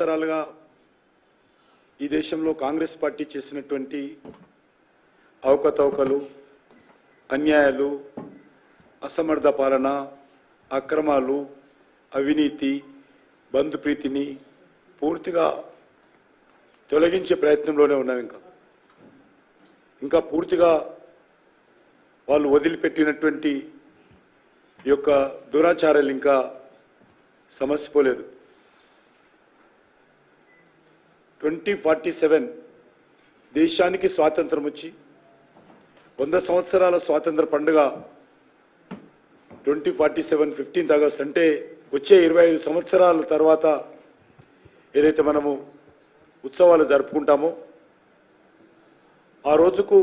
సంవత్సరాలుగా ఈ దేశంలో కాంగ్రెస్ పార్టీ చేసినటువంటి అవకతవకలు, అన్యాయాలు, అసమర్థ పాలన, అక్రమాలు, అవినీతి, బంధుప్రీతిని పూర్తిగా తొలగించే ప్రయత్నంలోనే ఉన్నాం. ఇంకా పూర్తిగా వాళ్ళు వదిలిపెట్టినటువంటి ఈ యొక్క దురాచారాలు ఇంకా సమసిపోలేదు. 2047 దేశానికి స్వాతంత్రం వచ్చి 100 సంవత్సరాల స్వాతంత్ర పండుగ 2047 15th ఆగస్ట్ అంటే వచ్చే 25 సంవత్సరాల తర్వాత ఏదైతే మనము ఉత్సవాలు జరుపుకుంటామో ఆ రోజుకు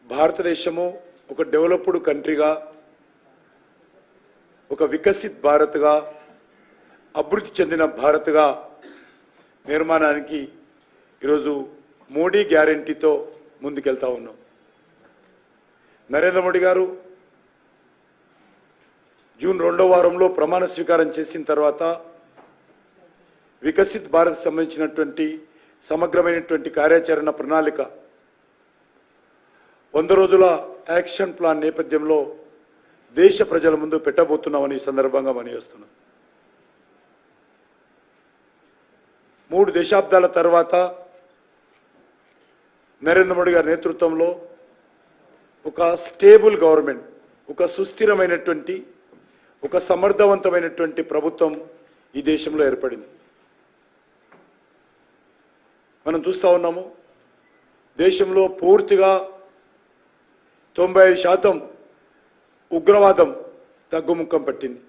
భారతదేశము ఒక డెవలప్డ్ కంట్రీగా, ఒక వికసిత్ భారత్గా, అభివృద్ధి చెందిన భారత్గా నిర్మాణానికి ఈరోజు మోడీ గ్యారంటీతో ముందుకెళ్తా ఉన్నాం. నరేంద్ర మోడీ గారు జూన్ 2వ వారంలో ప్రమాణ స్వీకారం చేసిన తర్వాత వికసిత్ భారత్ సంబంధించినటువంటి సమగ్రమైనటువంటి కార్యాచరణ ప్రణాళిక 100 రోజుల యాక్షన్ ప్లాన్ నేపథ్యంలో దేశ ప్రజల ముందు పెట్టబోతున్నామని ఈ సందర్భంగా మనవిస్తున్నాం. 3 దశాబ్దాల తర్వాత నరేంద్ర మోడీ గారి నేతృత్వంలో ఒక స్టేబుల్ గవర్నమెంట్, ఒక సుస్థిరమైనటువంటి, ఒక సమర్థవంతమైనటువంటి ప్రభుత్వం ఈ దేశంలో ఏర్పడింది. మనం చూస్తూ ఉన్నాము, దేశంలో పూర్తిగా 95% ఉగ్రవాదం తగ్గుముఖం పట్టింది.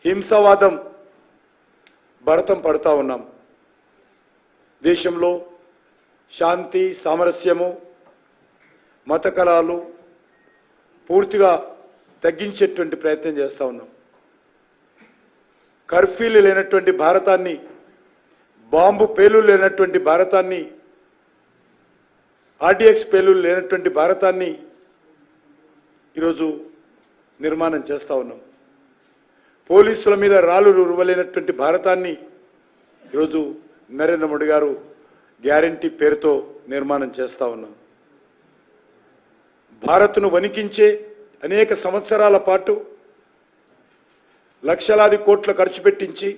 హింసావాదం భరతం పడతా ఉన్నాం. దేశంలో శాంతి, సామరస్యము, మత కళాలు పూర్తిగా తగ్గించేటువంటి ప్రయత్నం చేస్తూ ఉన్నాం. కర్ఫ్యూలు లేనటువంటి భారతాన్ని, బాంబు పేలులు లేనటువంటి భారతాన్ని, ఆర్డిఎక్స్ పేలులు లేనటువంటి భారతాన్ని ఈరోజు నిర్మాణం చేస్తూ ఉన్నాం. పోలీసుల మీద రాళ్ళు రువ్వలేనటువంటి భారతాన్ని ఈరోజు నరేంద్ర మోడీ గారు గ్యారంటీ పేరుతో నిర్మాణం చేస్తూ ఉన్నాం. భారత్ను వణికించే అనేక సంవత్సరాల పాటు లక్షలాది కోట్ల ఖర్చు పెట్టించి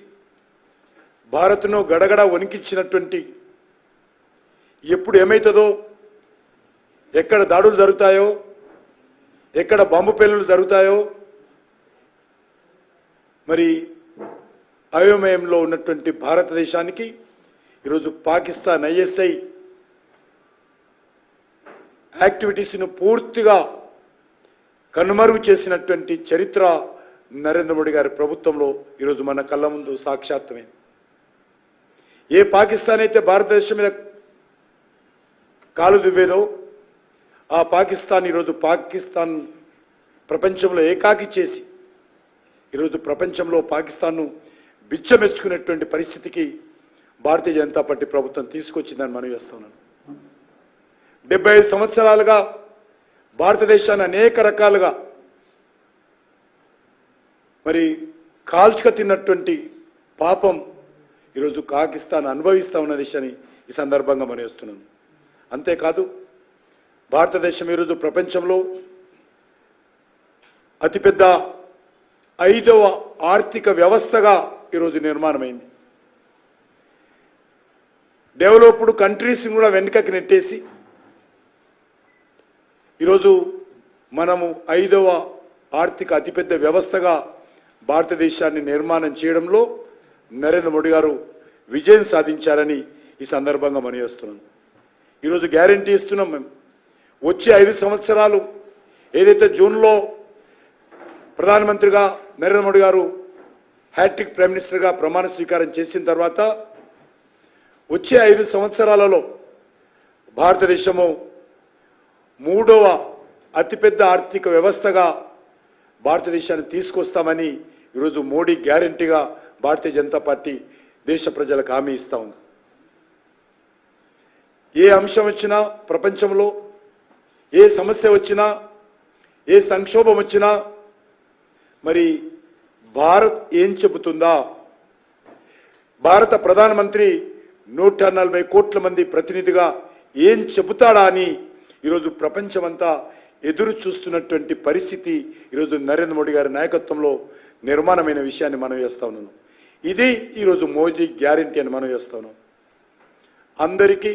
భారత్ను గడగడ వణికించినటువంటి, ఎప్పుడు ఏమవుతుందో, ఎక్కడ దాడులు జరుగుతాయో, ఎక్కడ బాంబు పేలులు జరుగుతాయో మరి అయోమయంలో ఉన్నటువంటి భారతదేశానికి ఈరోజు పాకిస్తాన్ ఐఎస్ఐ యాక్టివిటీస్ను పూర్తిగా కనుమరుగు చేసినటువంటి చరిత్ర నరేంద్ర మోడీ గారి ప్రభుత్వంలో ఈరోజు మన కళ్ళ ముందు సాక్షాత్మైంది. ఏ పాకిస్తాన్ అయితే భారతదేశం మీద కాలు దువ్వేదో ఆ పాకిస్తాన్ ఈరోజు పాకిస్తాన్ ప్రపంచంలో ఏకాకి చేసి ఈరోజు ప్రపంచంలో పాకిస్తాన్ను బిచ్చమెచ్చుకునేటువంటి పరిస్థితికి భారతీయ జనతా పార్టీ ప్రభుత్వం తీసుకొచ్చిందని మనం చేస్తున్నాను. 75 సంవత్సరాలుగా భారతదేశాన్ని అనేక రకాలుగా మరి కాల్చుక తిన్నటువంటి పాపం ఈరోజు పాకిస్తాన్ అనుభవిస్తూ ఉన్న విషయాన్ని ఈ సందర్భంగా మనం చేస్తున్నాను. అంతేకాదు, భారతదేశం ఈరోజు ప్రపంచంలో అతిపెద్ద 5వ ఆర్థిక వ్యవస్థగా ఈరోజు నిర్మాణమైంది. డెవలప్డ్ కంట్రీస్ని కూడా వెనుకకి నెట్టేసి ఈరోజు మనము 5వ ఆర్థిక అతిపెద్ద వ్యవస్థగా భారతదేశాన్ని నిర్మాణం చేయడంలో నరేంద్ర మోడీ గారు విజయం సాధించారని ఈ సందర్భంగా మనం చేస్తున్నాం. ఈరోజు గ్యారంటీ ఇస్తున్నాం. మేము వచ్చే 5 సంవత్సరాలు ఏదైతే జూన్లో ప్రధానమంత్రిగా నరేంద్ర మోడీ గారు హ్యాట్రిక్ ప్రైమ్ మినిస్టర్గా ప్రమాణ స్వీకారం చేసిన తర్వాత వచ్చే 5 సంవత్సరాలలో భారతదేశము 3వ అతిపెద్ద ఆర్థిక వ్యవస్థగా భారతదేశాన్ని తీసుకొస్తామని ఈరోజు మోడీ గ్యారంటీగా భారతీయ జనతా పార్టీ దేశ ప్రజలకు హామీ ఇస్తా ఉంది. ఏ అంశం వచ్చినా, ప్రపంచంలో ఏ సమస్య వచ్చినా, ఏ సంక్షోభం వచ్చినా మరి భారత్ ఏం చెబుతుందా, భారత ప్రధానమంత్రి 140 కోట్ల మంది ప్రతినిధిగా ఏం చెబుతాడా అని ఈరోజు ప్రపంచమంతా ఎదురు చూస్తున్నటువంటి పరిస్థితి ఈరోజు నరేంద్ర మోడీ గారి నాయకత్వంలో నిర్మాణమైన విషయాన్ని మనం చేస్తా ఉన్నాను. ఇది ఈరోజు మోదీ గ్యారంటీ అని మనం చేస్తా ఉన్నాం. అందరికీ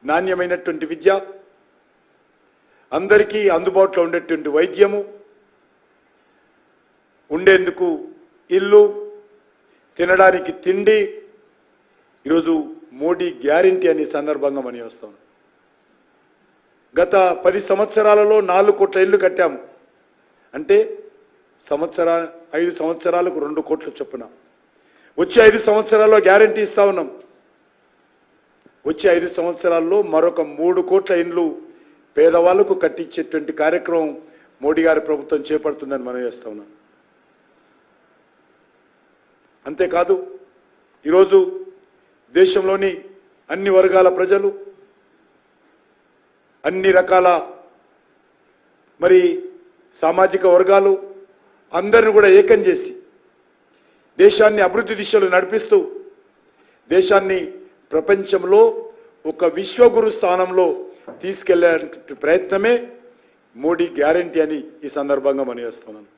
నాణ్యమైనటువంటి విద్య, అందరికీ అందుబాటులో ఉండేటువంటి వైద్యము, ఉండేందుకు ఇల్లు, తినడానికి తిండి ఈరోజు మోడీ గ్యారంటీ అనే సందర్భంగా మనం వస్తాం. గత 10 సంవత్సరాలలో 4 కోట్ల ఇల్లు కట్టాము. అంటే 5 సంవత్సరాలకు 2 కోట్ల చొప్పున. వచ్చే 5 సంవత్సరాల్లో గ్యారంటీ ఇస్తా ఉన్నాం. వచ్చే 5 సంవత్సరాల్లో మరొక 3 కోట్ల ఇండ్లు పేదవాళ్లకు కట్టించేటువంటి కార్యక్రమం మోడీ గారి ప్రభుత్వం చేపడుతుందని మనం చేస్తా ఉన్నాం. అంతేకాదు ఈరోజు దేశంలోని అన్ని వర్గాల ప్రజలు, అన్ని రకాల సామాజిక వర్గాలు అందరిని కూడా ఏకం చేసి దేశాన్ని అభివృద్ధి దిశలో నడిపిస్తూ దేశాన్ని ప్రపంచంలో ఒక విశ్వగురు స్థానంలో తీసుకెళ్లే ప్రయత్నమే మోడీ గ్యారంటీ అని ఈ సందర్భంగా మనం చేస్తున్నాను.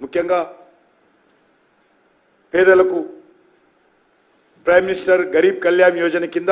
ముఖ్యంగా పేదలకు ప్రైమ్ మినిస్టర్ గరీబ్ కళ్యాణ్ యోజన కింద